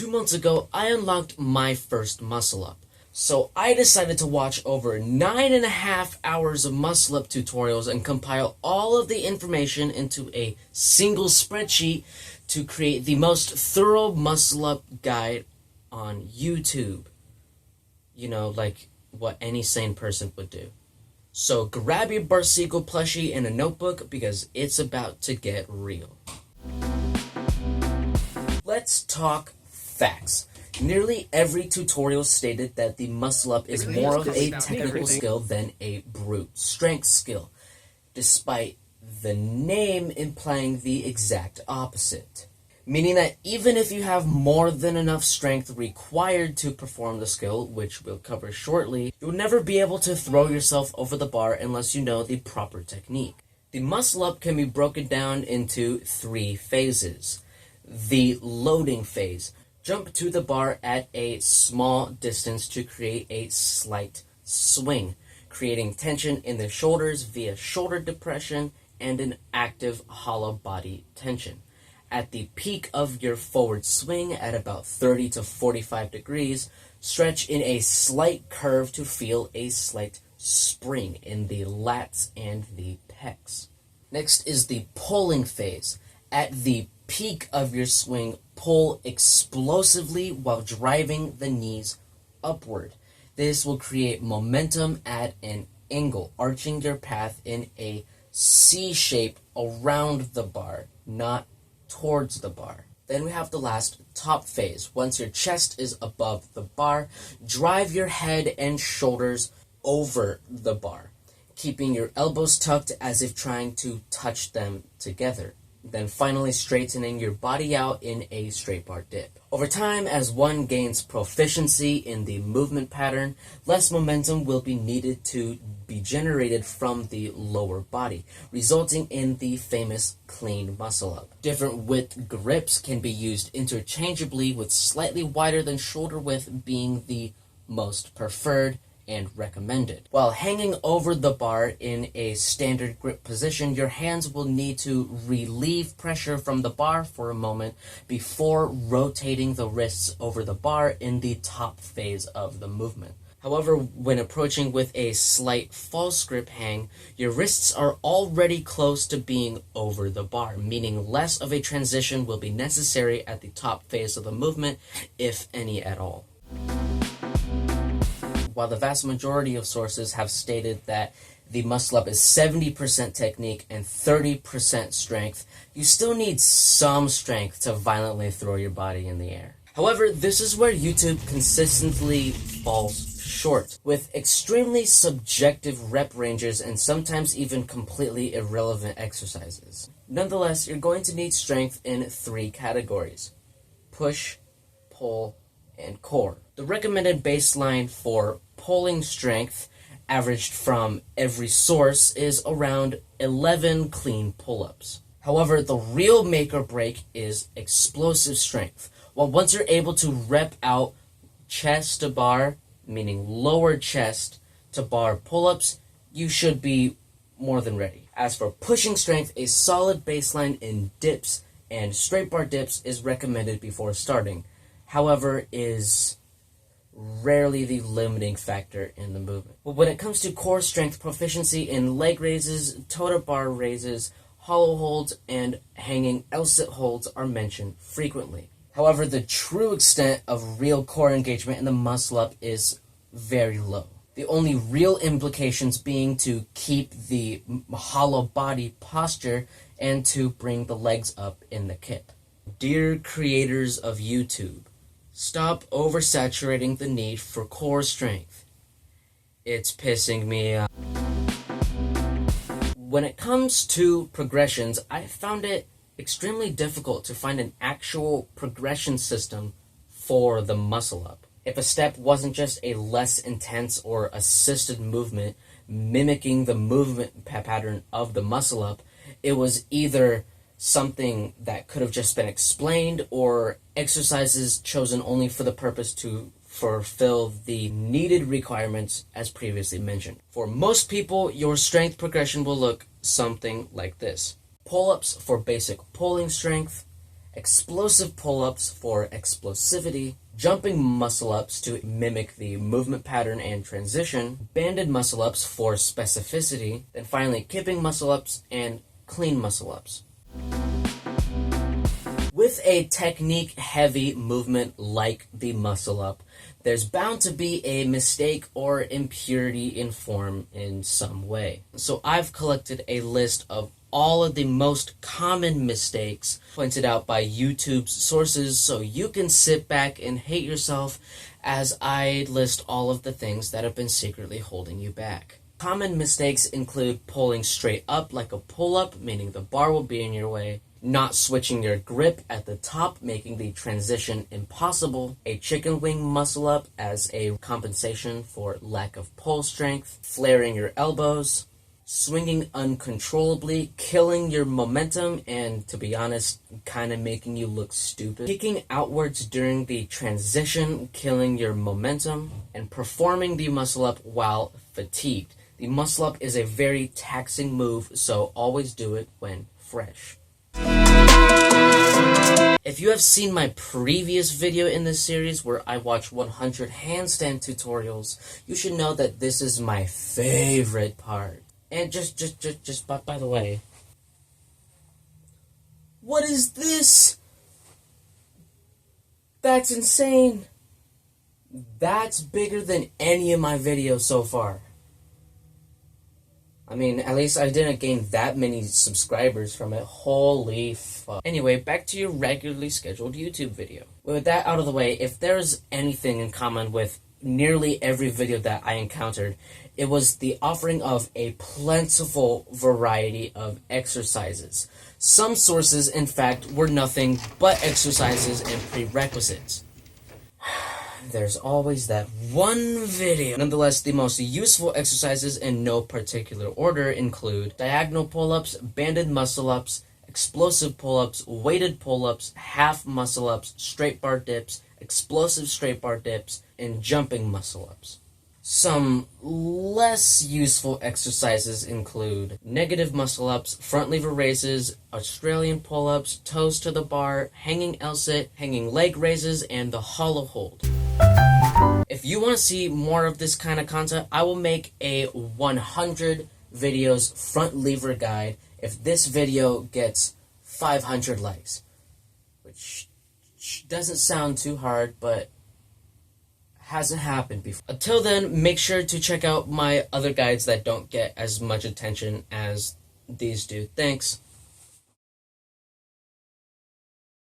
2 months ago, I unlocked my first muscle up. So I decided to watch over 9.5 hours of muscle up tutorials and compile all of the information into a single spreadsheet to create the most thorough muscle up guide on YouTube. You know, like what any sane person would do. So grab your Barseagull plushie and a notebook because it's about to get real. Let's talk facts. Nearly every tutorial stated that the muscle up is more of a technical skill than a brute strength skill, despite the name implying the exact opposite. Meaning that even if you have more than enough strength required to perform the skill, which we'll cover shortly, you'll never be able to throw yourself over the bar unless you know the proper technique. The muscle up can be broken down into 3 phases. The loading phase. Jump to the bar at a small distance to create a slight swing, creating tension in the shoulders via shoulder depression and an active hollow body tension. At the peak of your forward swing at about 30 to 45 degrees, stretch in a slight curve to feel a slight spring in the lats and the pecs. Next is the pulling phase. At the peak of your swing, pull explosively while driving the knees upward. This will create momentum at an angle, arching your path in a C shape around the bar, not towards the bar. Then we have the last top phase. Once your chest is above the bar, drive your head and shoulders over the bar, keeping your elbows tucked as if trying to touch them together. Then finally straightening your body out in a straight bar dip. Over time, as one gains proficiency in the movement pattern, less momentum will be needed to be generated from the lower body, resulting in the famous clean muscle up. Different width grips can be used interchangeably, with slightly wider than shoulder width being the most preferred and recommended. While hanging over the bar in a standard grip position, your hands will need to relieve pressure from the bar for a moment before rotating the wrists over the bar in the top phase of the movement. However, when approaching with a slight false grip hang, your wrists are already close to being over the bar, meaning less of a transition will be necessary at the top phase of the movement, if any at all. While the vast majority of sources have stated that the muscle up is 70% technique and 30% strength, you still need some strength to violently throw your body in the air. However, this is where YouTube consistently falls short, with extremely subjective rep ranges and sometimes even completely irrelevant exercises. Nonetheless, you're going to need strength in 3 categories: push, pull, and core. The recommended baseline for pulling strength, averaged from every source, is around 11 clean pull-ups. However, the real make or break is explosive strength. Well, once you're able to rep out chest to bar, meaning lower chest to bar pull-ups, you should be more than ready. As for pushing strength, a solid baseline in dips and straight bar dips is recommended before starting. However, is rarely the limiting factor in the movement. But when it comes to core strength, proficiency in leg raises, toe to bar raises, hollow holds, and hanging L-sit holds are mentioned frequently. However, the true extent of real core engagement in the muscle up is very low. The only real implications being to keep the hollow body posture and to bring the legs up in the kip. Dear creators of YouTube, stop oversaturating the need for core strength. It's pissing me off. When it comes to progressions, I found it extremely difficult to find an actual progression system for the muscle up. If a step wasn't just a less intense or assisted movement mimicking the movement pattern of the muscle up, it was either something that could have just been explained or exercises chosen only for the purpose to fulfill the needed requirements as previously mentioned. For most people, your strength progression will look something like this. Pull-ups for basic pulling strength, explosive pull-ups for explosivity, jumping muscle-ups to mimic the movement pattern and transition, banded muscle-ups for specificity, then finally kipping muscle-ups and clean muscle-ups. With a technique-heavy movement like the muscle-up, there's bound to be a mistake or impurity in form in some way. So I've collected a list of all of the most common mistakes pointed out by YouTube's sources so you can sit back and hate yourself as I list all of the things that have been secretly holding you back. Common mistakes include pulling straight up like a pull-up, meaning the bar will be in your way, not switching your grip at the top, making the transition impossible, a chicken wing muscle up as a compensation for lack of pull strength, flaring your elbows, swinging uncontrollably, killing your momentum, and to be honest, kind of making you look stupid, kicking outwards during the transition, killing your momentum, and performing the muscle up while fatigued. The muscle up is a very taxing move, so always do it when fresh. If you have seen my previous video in this series where I watch 100 handstand tutorials, you should know that this is my favorite part. And just by the way, what is this? That's insane. That's bigger than any of my videos so far. I mean, at least I didn't gain that many subscribers from it. Holy fuck. Anyway, back to your regularly scheduled YouTube video. With that out of the way, if there's anything in common with nearly every video that I encountered, it was the offering of a plentiful variety of exercises. Some sources, in fact, were nothing but exercises and prerequisites. There's always that one video. Nonetheless, the most useful exercises in no particular order include diagonal pull-ups, banded muscle-ups, explosive pull-ups, weighted pull-ups, half muscle-ups, straight bar dips, explosive straight bar dips, and jumping muscle-ups. Some less useful exercises include negative muscle-ups, front lever raises, Australian pull-ups, toes to the bar, hanging L-sit, hanging leg raises, and the hollow hold. If you want to see more of this kind of content, I will make a 100 videos front lever guide if this video gets 500 likes. Which doesn't sound too hard, but hasn't happened before. Until then, make sure to check out my other guides that don't get as much attention as these do. Thanks.